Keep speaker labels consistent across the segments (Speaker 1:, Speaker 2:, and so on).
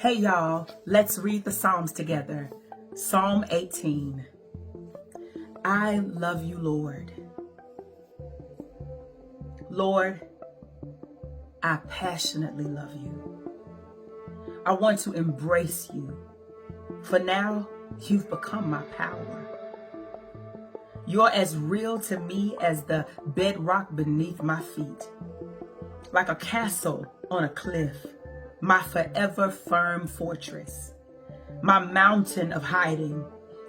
Speaker 1: Hey y'all, let's read the Psalms together. Psalm 18. I love you, Lord. Lord, I passionately love you. I want to embrace you, for now you've become my power. You're as real to me as the bedrock beneath my feet, like a castle on a cliff, my forever firm fortress, my mountain of hiding,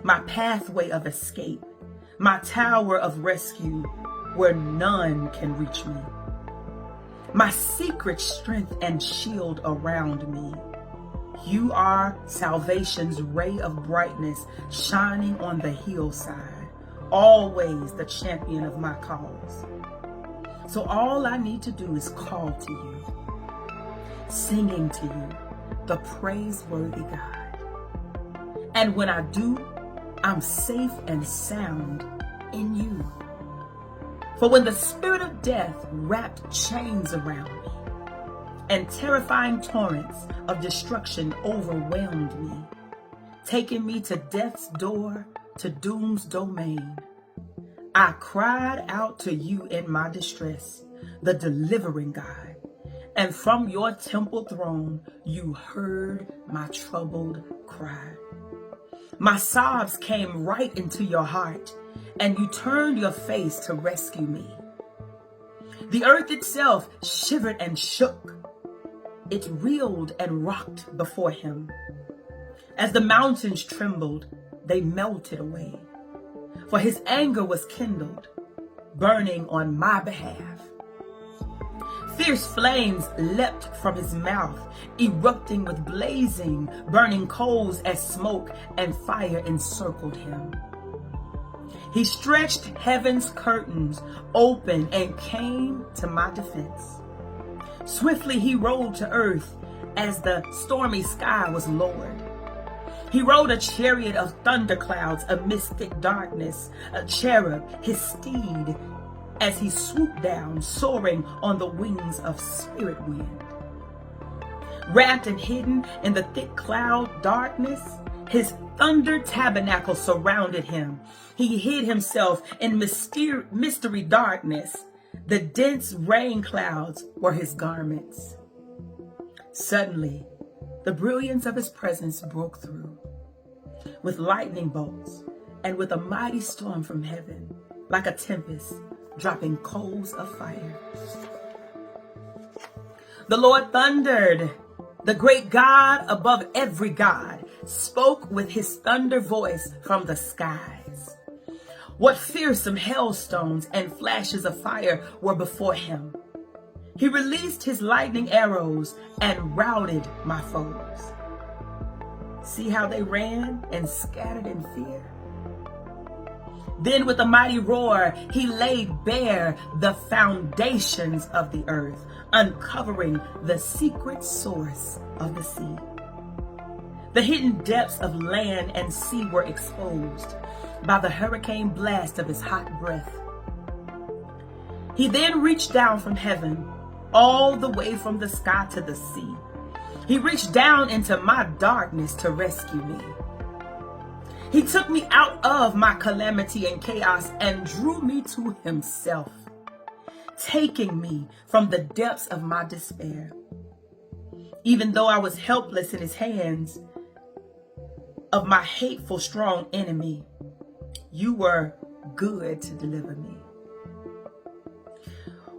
Speaker 1: my pathway of escape, my tower of rescue where none can reach me, my secret strength and shield around me. You are salvation's ray of brightness shining on the hillside, always the champion of my cause. So all I need to do is call to you, singing to you, the praiseworthy God. And when I do, I'm safe and sound in you. For when the spirit of death wrapped chains around me and terrifying torrents of destruction overwhelmed me, taking me to death's door, to doom's domain, I cried out to you in my distress, the delivering God. And from your temple throne, you heard my troubled cry. My sobs came right into your heart, and you turned your face to rescue me. The earth itself shivered and shook. It reeled and rocked before him. As the mountains trembled, they melted away. For his anger was kindled, burning on my behalf. Fierce flames leapt from his mouth, erupting with blazing, burning coals as smoke and fire encircled him. He stretched heaven's curtains open and came to my defense. Swiftly he rolled to earth as the stormy sky was lowered. He rode a chariot of thunderclouds amidst thick darkness, a cherub, his steed, as he swooped down, soaring on the wings of spirit wind. Wrapped and hidden in the thick cloud darkness, his thunder tabernacle surrounded him. He hid himself in mystery darkness. The dense rain clouds were his garments. Suddenly, the brilliance of his presence broke through, with lightning bolts and with a mighty storm from heaven, like a tempest, dropping coals of fire. The Lord thundered. The great God above every God spoke with his thunder voice from the skies. What fearsome hailstones and flashes of fire were before him. He released his lightning arrows and routed my foes. See how they ran and scattered in fear? Then with a mighty roar, he laid bare the foundations of the earth, uncovering the secret source of the sea. The hidden depths of land and sea were exposed by the hurricane blast of his hot breath. He then reached down from heaven, all the way from the sky to the sea. He reached down into my darkness to rescue me. He took me out of my calamity and chaos and drew me to himself, taking me from the depths of my despair. Even though I was helpless in his hands of my hateful, strong enemy, you were good to deliver me.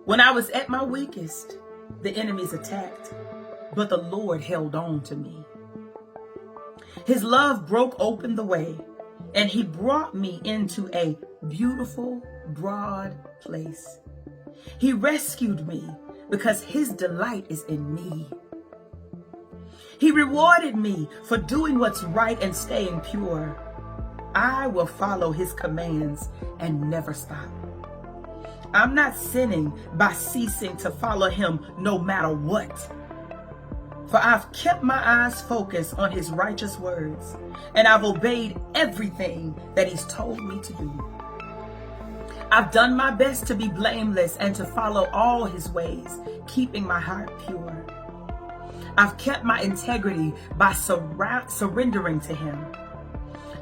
Speaker 1: When I was at my weakest, the enemies attacked, but the Lord held on to me. His love broke open the way, and he brought me into a beautiful, broad place. He rescued me because his delight is in me. He rewarded me for doing what's right and staying pure. I will follow his commands and never stop. I'm not sinning by ceasing to follow him no matter what. For I've kept my eyes focused on his righteous words, and I've obeyed everything that he's told me to do. I've done my best to be blameless and to follow all his ways, keeping my heart pure. I've kept my integrity by surrendering to him.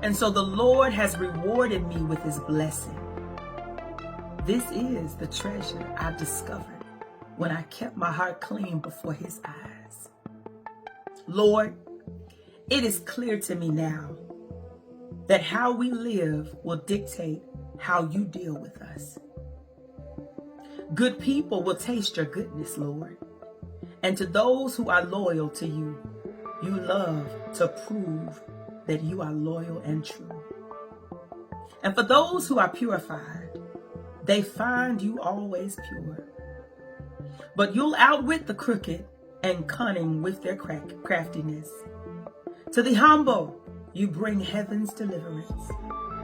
Speaker 1: And so the Lord has rewarded me with his blessing. This is the treasure I discovered when I kept my heart clean before his eyes. Lord, it is clear to me now that how we live will dictate how you deal with us. Good people will taste your goodness, Lord. And to those who are loyal to you, you love to prove that you are loyal and true. And for those who are purified, they find you always pure. But you'll outwit the crooked and cunning with their craftiness. To the humble, you bring heaven's deliverance.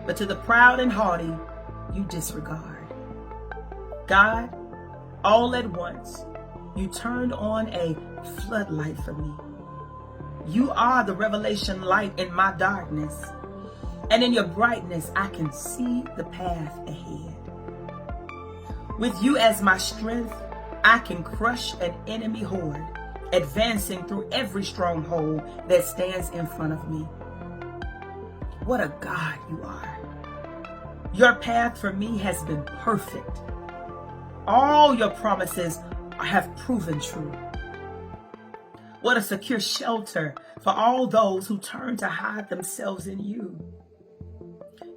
Speaker 1: But to the proud and haughty, you disregard. God, all at once, you turned on a floodlight for me. You are the revelation light in my darkness. And in your brightness, I can see the path ahead. With you as my strength, I can crush an enemy horde, advancing through every stronghold that stands in front of me. What a God you are. Your path for me has been perfect. All your promises have proven true. What a secure shelter for all those who turn to hide themselves in you.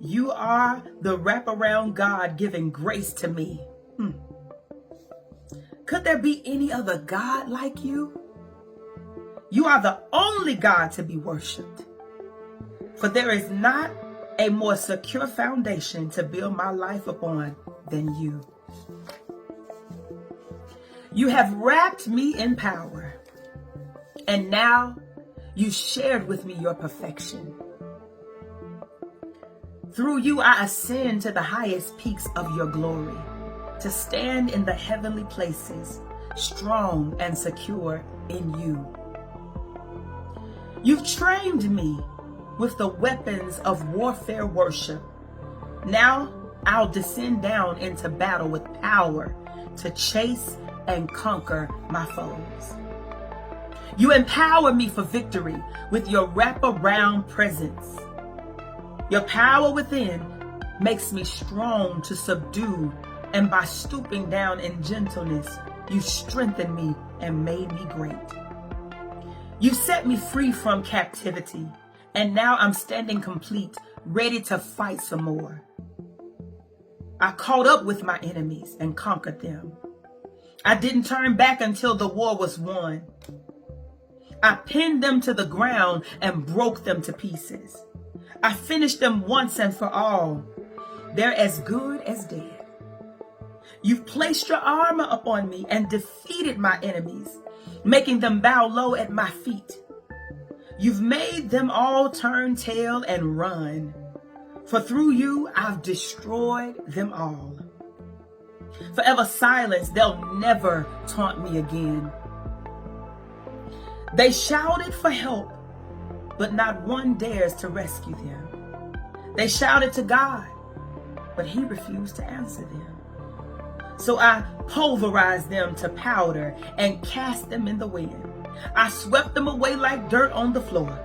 Speaker 1: You are the wraparound God giving grace to me. Could there be any other God like you? You are the only God to be worshiped. For there is not a more secure foundation to build my life upon than you. You have wrapped me in power, and now you shared with me your perfection. Through you I ascend to the highest peaks of your glory, to stand in the heavenly places, strong and secure in you. You've trained me with the weapons of warfare worship. Now I'll descend down into battle with power to chase and conquer my foes. You empower me for victory with your wraparound presence. Your power within makes me strong to subdue, and by stooping down in gentleness, you strengthened me and made me great. You set me free from captivity, and now I'm standing complete, ready to fight some more. I caught up with my enemies and conquered them. I didn't turn back until the war was won. I pinned them to the ground and broke them to pieces. I finished them once and for all. They're as good as dead. You've placed your armor upon me and defeated my enemies, making them bow low at my feet. You've made them all turn tail and run, for through you I've destroyed them all. Forever silenced, they'll never taunt me again. They shouted for help, but not one dares to rescue them. They shouted to God, but he refused to answer them. So I pulverized them to powder and cast them in the wind. I swept them away like dirt on the floor.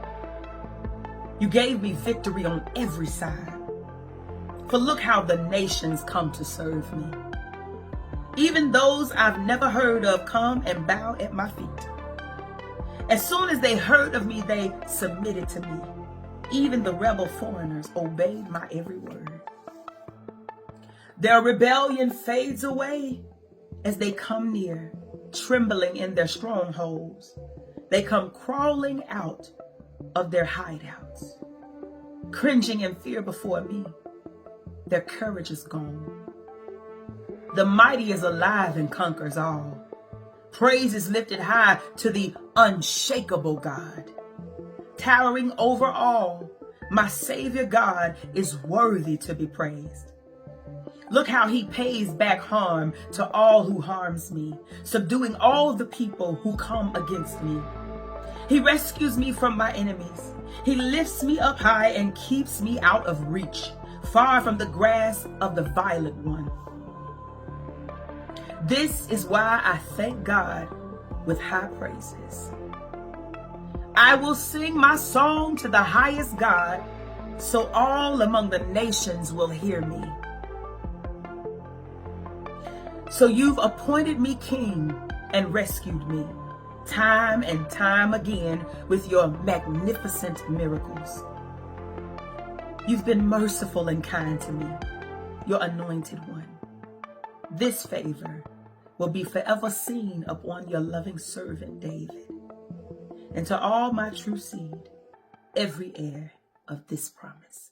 Speaker 1: You gave me victory on every side. For look how the nations come to serve me. Even those I've never heard of come and bow at my feet. As soon as they heard of me, they submitted to me. Even the rebel foreigners obeyed my every word. Their rebellion fades away as they come near, trembling in their strongholds. They come crawling out of their hideouts, cringing in fear before me. Their courage is gone. The mighty is alive and conquers all. Praise is lifted high to the unshakable God. Towering over all, my Savior God is worthy to be praised. Look how he pays back harm to all who harms me, subduing all the people who come against me. He rescues me from my enemies. He lifts me up high and keeps me out of reach, far from the grasp of the violent one. This is why I thank God with high praises. I will sing my song to the highest God, so all among the nations will hear me. So you've appointed me king and rescued me, time and time again with your magnificent miracles. You've been merciful and kind to me, your anointed one. This favor will be forever seen upon your loving servant David, and to all my true seed, every heir of this promise.